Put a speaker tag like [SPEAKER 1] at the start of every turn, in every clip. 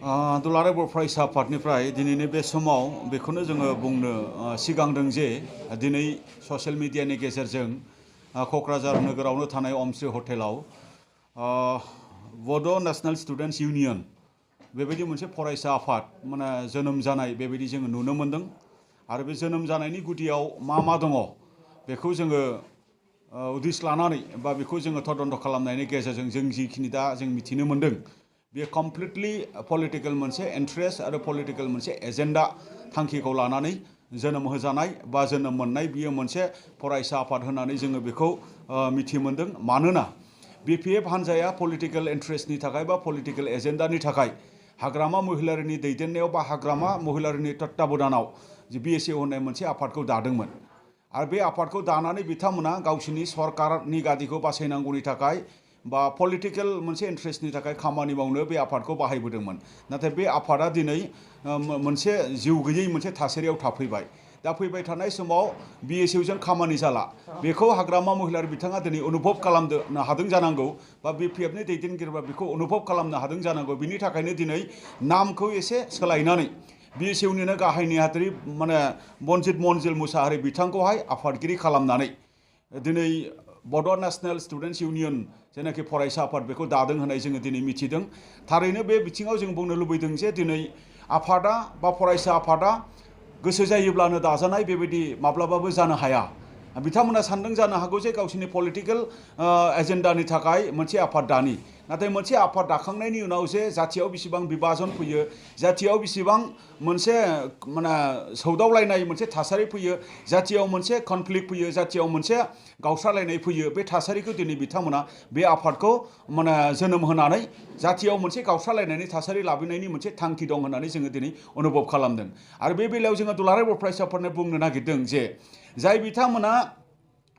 [SPEAKER 1] दुलाराय बर' फरायसा आफादनिफ्राय दिनैनि बे समाव बेखौनो जोङो बुंनो सिगांदों जे दिनै ससियेल मिडियानि गेजेरजों क'क्राझार नोगोरावनो थानाय अमश्री हटेलाव बड' नेशनेल स्टुडेन्ट्स इउनियन बेबायदि मोनसे फरायसा आफाद माने जोनोम जानाय बेबायदि जोङो नुनो मोन्दों आरो बे जोनोम जानायनि गुदियाव मा दङ बेखौ जोङो उदिस लानानै बा बेखौ जोङो तदन्त खालामनायनि गेजेरजों जों जिखिनि दा जों मिथिनो मोन्दों बे कमप्लिटलि पलिटिकल मोनसे इन्ट्रेस्ट आरो पलिटिकल मोनसे एजेन्डा थांखिखौ लानानै जोनोम होजानाय बा जोनोम मोननाय बियो मोनसे फरायसा आफाद होननानै जोङो बेखौ मिथि मोन्दों मानोना BPF हान्जाया पलिटिकल इन्ट्रेस्टनि थाखाय बा पलिटिकल एजेन्डानि थाखाय हाग्रामा महिलारिनि दैदेननायाव बा हाग्रामा महिलारिनि तत्ताबधानाव जे BSU होननाय मोनसे आफादखौ दादोंमोन आरो बे आफादखौ दानानै बिथांमोना गावसिनि सरकारनि गादिखौ बासायनांगौनि थाखाय बा पलिटिकल मोनसे इन्ट्रेस्टनि थाखाय खामानि मावनो बे आफादखौ बाहायबोदोंमोन नाथाय बे आफादा दिनै मोनसे जिउ गैयै मोनसे थासारियाव थाफैबाय दा फैबाय थानाय समाव BSU जों खामानि जाला बेखौ हाग्रामा महिलारि बिथाङा दिनै अनुभब खालामनो हादों जानांगौ बा BPF नि दैदेनगिरिफ्रा बेखौ अनुभब खालामनो हादों जानांगौ बिनि थाखायनो दिनै नामखौ एसे सोलायनानै BSU निनो गाहाय नेहाथारि माने बनजित मनजिल मुसाहारि बिथांखौहाय आफादगिरि खालामनानै दिनै बड' नेशनेल स्टुडेन्ट्स इउनियन जेनाखि फरायसा आफाद बेखौ दादों होननाय जोङो दिनै मिथिदों थारैनो बे बिथिङाव जों बुंनो लुबैदों जे दिनै आफादा बा फरायसा आफादा गोसो जायोब्लानो दाजानाय बेबायदि माब्लाबाबो जानो हाया बिथांमोना सानदों जानो हागौ जे गावसिनि पलिटिकल एजेन्डानि थाखाय मोनसे आफाद दानि नाथाय मोनसे आफाद दाखांनायनि उनाव जे जाथियाव बेसेबां बिभाजन फैयो जाथियाव बेसेबां मोनसे माने सौदावलायनाय मोनसे थासारि फैयो जाथियाव मोनसे कनफ्लिक्ट फैयो जाथियाव मोनसे गावस्रालायनाय फैयो बे थासारिखौ दिनै बिथांमोना बे आफादखौ माने जोनोम होनानै जाथियाव मोनसे गावस्रालायनायनि थासारि लाबोनायनि मोनसे थांखि दं होननानै जोङो दिनै अनुभब खालामदों आरो बे बेलायाव जोङो दुलाराय बर' फरायसाफोरनो बुंनो नागिरदों जे जाय बिथांमोना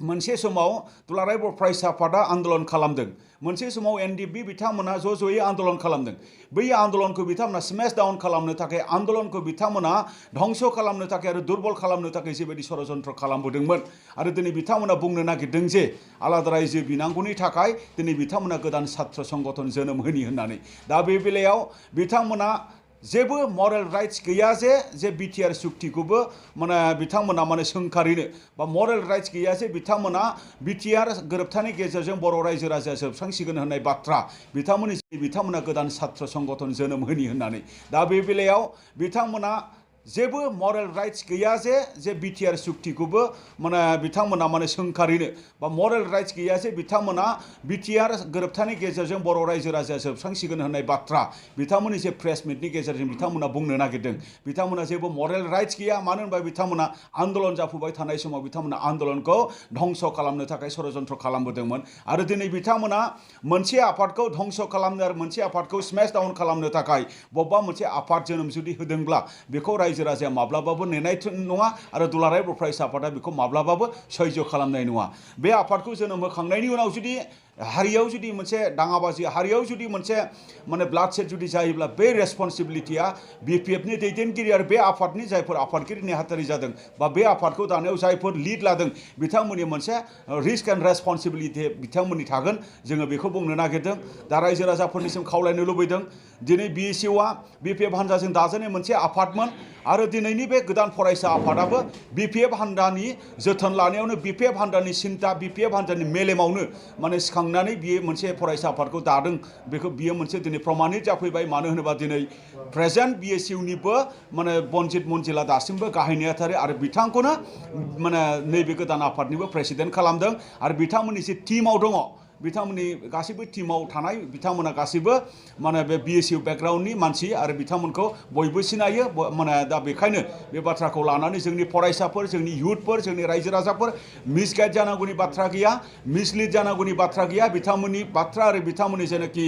[SPEAKER 1] मोनसे समाव दुलाराय बर' फरायसा आफादा आन्दलन खालामदों मोनसे समाव NDP बिथांमोना ज'यै आन्दलन खालामदों बै आन्दलनखौ बिथांमोना स्मेश डाउन खालामनो थाखाय आन्दलनखौ बिथांमोना धंस खालामनो थाखाय आरो दुर्बल खालामनो थाखाय जेबायदि षड़यन्त्र खालामबोदोंमोन आरो दिनै बिथांमोना बुंनो नागिरदों जे आलादा रायजो बिनांगौनि थाखाय दिनै बिथांमोना गोदान छात्र संगठन जोनोम होनि होननानै दा बे बेलायाव बिथांमोना जेबो मरेल राइट्स गैया जे BTR सुक्तिखौबो माने बिथांमोना माने सोंखारिनो बा मरेल राइट्स गैया जे बिथांमोना BTR गोरोबथानि गेजेरजों बर' रायजो राजाया जोबस्रांसिगोन होननाय बाथ्रा बिथांमोना गोदान छात्र संगठन जोनोम होनि होननानै दा बे बेलायाव बिथांमोना जेबो मरेल राइट्स गैया जे BTR सुक्तिखौबो माने बिथांमोना माने सोंखारिनो बा मरेल राइट्स गैया जे बिथांमोना BTR गोरोबथानि गेजेरजों बर' रायजो राजाया जोबस्रांसिगोन होननाय बाथ्रा बिथांमोननि जे प्रेस मिटनि गेजेरजों बिथांमोना बुंनो नागिरदों बिथांमोना जेबो मरेल राइट्स गैया मानो होनबा बिथांमोना आन्दलन जाफुबाय थानाय समाव बिथांमोना आन्दलनखौ धंस खालामनो थाखाय षड़यन्त्र खालामबोदोंमोन आरो दिनै बिथांमोना मोनसे आफादखौ धंस खालामनो आरो मोनसे आफादखौ स्मेश डाउन खालामनो थाखाय बबेबा मोनसे आफाद जोनोम जुदि होदोंब्ला बेखौ रायजो राजाया माब्लाबाबो नेनाय नङा आरो दुलाराय बर' फरायसा आफादा बेखौ माब्लाबाबो सैज्य खालामनाय नङा बे आफादखौ जोनोम होखांनायनि उनाव जुदि हारियाव जुदि मोनसे दाङाबाजि हारियाव जुदि मोनसे माने ब्लाडसेड जुदि जायोब्ला बे रेसपन्सिबिलिटिया BPF नि दैदेनगिरि आरो बे आफादनि जायफोर आफादगिरि नेहाथारि जादों बा बे आफादखौ दानायाव जायफोर लिड लादों बिथांमोननि मोनसे रिस्क एन्ड रेसपन्सिबिलिटि बिथांमोननि थागोन जोङो बेखौ बुंनो नागिरदों दा रायजो राजाफोरनिसिम खावलायनो लुबैदों दिनै BSUआ BPF हान्जाजों दाजानाय मोनसे आफादमोन आरो दिनैनि बे गोदान फरायसा आफादाबो BPF हान्जानि जोथोन लानायावनो BPF हान्जानि सिन्ता BPF हान्जानि मेलेमावनो माने सिखांनानै बियो मोनसे फरायसा आफादखौ दादों बेखौ बियो मोनसे दिनै प्रमानित जाफैबाय मानो होनोबा दिनै प्रेजेन्ट BSUनिबो माने बनजित मनजिला दासिमबो गाहाय नेहाथारि आरो बिथांखौनो माने नैबे गोदान आफादनिबो प्रेसिडेन्ट खालामदों आरो बिथांमोननि जे टीमाव दङ बिथांमोननि गासैबो टीमाव थानाय बिथांमोना गासैबो माने बे BSU बेकग्राउन्डनि मानसि आरो बिथांमोनखौ बयबो सिनायो माने दा बेखायनो बे बाथ्राखौ लानानै जोंनि फरायसाफोर जोंनि इयुथफोर जोंनि रायजो राजाफोर मिसगाइड जानांगौनि बाथ्रा गैया मिसलिड जानांगौनि बाथ्रा गैया बिथांमोननि बाथ्रा आरो बिथांमोननि जेनाखि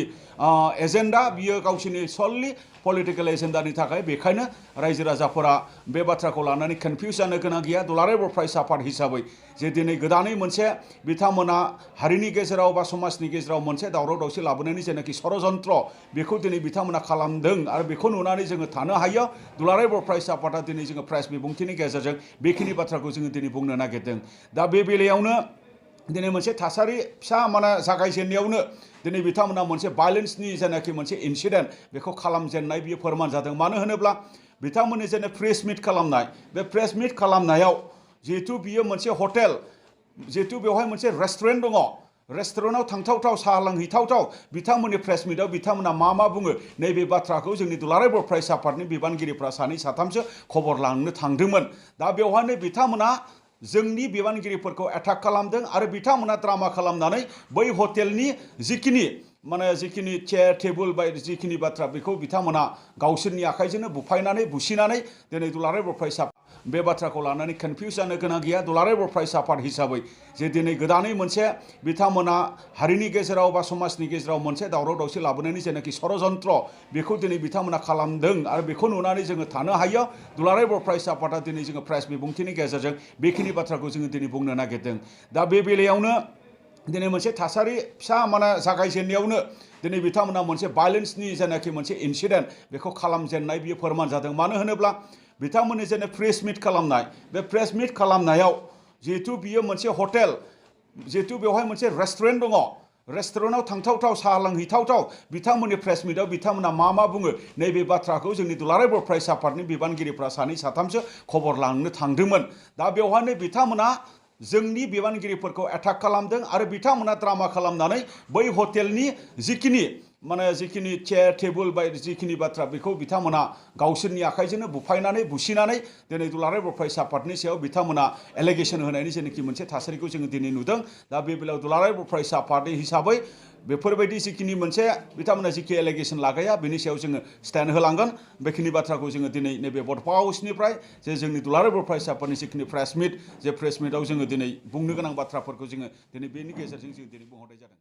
[SPEAKER 1] एजेन्डा बियो गावसिनि सललि पलिटिकल एजेन्डानि थाखाय बेखायनो रायजो राजाफोरा बे बाथ्राखौ लानानै कनफिउज जानो गोनां गैया दुलाराय बर' फरायसा आफाद हिसाबै जे दिनै गोदानै मोनसे बिथांमोना हारिनि गेजेराव बा समाजनि गेजेराव मोनसे दावराव दावसि लाबोनायनि जेनाखि षड़यन्त्र बेखौ दिनै बिथांमोना खालामदों आरो बेखौ नुनानै जोङो थानो हायो दुलाराय बर' फरायसा आफादा दिनै जोङो प्रेस बिबुंथिनि गेजेरजों बेखिनि बाथ्राखौ जोङो दिनै बुंनो नागिरदों दा बे बेलायावनो दिनै मोनसे थासारि फिसा माने जागायजेननायावनो दिनै बिथांमोना मोनसे भायलेन्सनि जेनाखि मोनसे इन्सिडेन्ट बेखौ खालामजेननाय बियो फोरमान जादों। मानो होनोब्ला बिथांमोननि जेने प्रेस मिट खालामनाय बे प्रेस मिट खालामनायाव जिहेथु बियो मोनसे हटेल, जिहेतु बेवहाय मोनसे रेस्टुरेन्ट दङ, रेस्टुरेन्टआव थांथावथाव साहा लोंहैथावथाव बिथांमोननि प्रेस मिटआव बिथांमोना मा बुङो नैबे बाथ्राखौ जोंनि दुलाराय बर' फरायसा आफादनि बिबानगिरिफ्रा सानै साथामसो खबर लांनो थांदोंमोन। दा बेवहायनो बिथांमोना जोंनि बिबानगिरिफोरखौ एटाक खालामदों आरो बिथांमोना ड्रामा खालामनानै बै हटेलनि जिखिनि चेयार टेबोल बायदि जिखिनि बाथ्रा बेखौ बिथांमोना गावसोरनि आखाइजोंनो बुफायनानै बुसिनानै दिनै दुलाराय बर' फरायसा बे बाथ्राखौ लानानै कनफिउज जानो गोनां गैया। दुलाराय बर' फरायसा आफाद हिसाबै जे दिनै गोदानै मोनसे बिथांमोना हारिनि गेजेराव बा समाजनि गेजेराव मोनसे दावराव दावसि लाबोनायनि जेनाखि षड़यन्त्र बेखौ दिनै बिथांमोना खालामदों आरो बेखौ नुनानै जोङो थानो हायो। दुलाराय बर' फरायसा आफादा दिनै जोङो प्रेस बिबुंथिनि गेजेरजों बेखिनि बाथ्राखौ जोङो दिनै बुंनो नागिरदों। दा बे बेलायावनो दिनै मोनसे थासारि फिसा माने जागायजेननायावनो दिनै बिथांमोना मोनसे भायलेन्सनि जेनाखि मोनसे इन्सिडेन्ट बेखौ खालामजेननाय बियो फोरमान जादों। मानो होनोब्ला बिथांमोननि जेने प्रेस मिट खालामनाय बे प्रेस मिट खालामनायाव जिहेतु बियो मोनसे हटेल, जिहेतु बेवहाय मोनसे रेस्टुरेन्ट दङ, रेस्टुरेन्टआव थांथावथाव साहा लोंहैथावथाव बिथांमोननि प्रेस मिटआव बिथांमोना मा बुङो नैबे बाथ्राखौ जोंनि दुलाराय बर' फरायसा आफादनि बिबानगिरिफ्रा सानै साथामसो खबर लांनो थांदोंमोन। दा बेवहायनो बिथांमोना जोंनि बिबानगिरिफोरखौ एटाक खालामदों आरो बिथांमोना ड्रामा खालामनानै बै हटेलनि जिखिनि चेयार टेबोल बायदि जिखिनि बाथ्रा बेखौ बिथांमोना गावसोरनि आखाइजोंनो बुफायनानै बुसिनानै दिनै दुलाराय बर' फरायसा आफादनि सायाव बिथांमोना एलिगेसन होनायनि जेनाखि मोनसे थासारिखौ जोङो दिनै नुदों। दा बे बेलायाव दुलाराय बर' फरायसा आफाद हिसाबै बेफोरबायदि जिखिनि मोनसे बिथांमोना जिखि एलिगेसन लागाया बेनि सायाव जोङो स्टेन्ड होलांगोन। बेखिनि बाथ्राखौ जोङो दिनै नैबे बड'फा हाउसनिफ्राय जे जोंनि दुलाराय बर' फरायसा आफादनि जिखिनि प्रेस मिट जे प्रेस मिटआव जोङो दिनै बुंनो गोनां बाथ्राफोरखौ जोङो दिनै बेनि गेजेरजों जों दिनै बुंहरनाय जादों।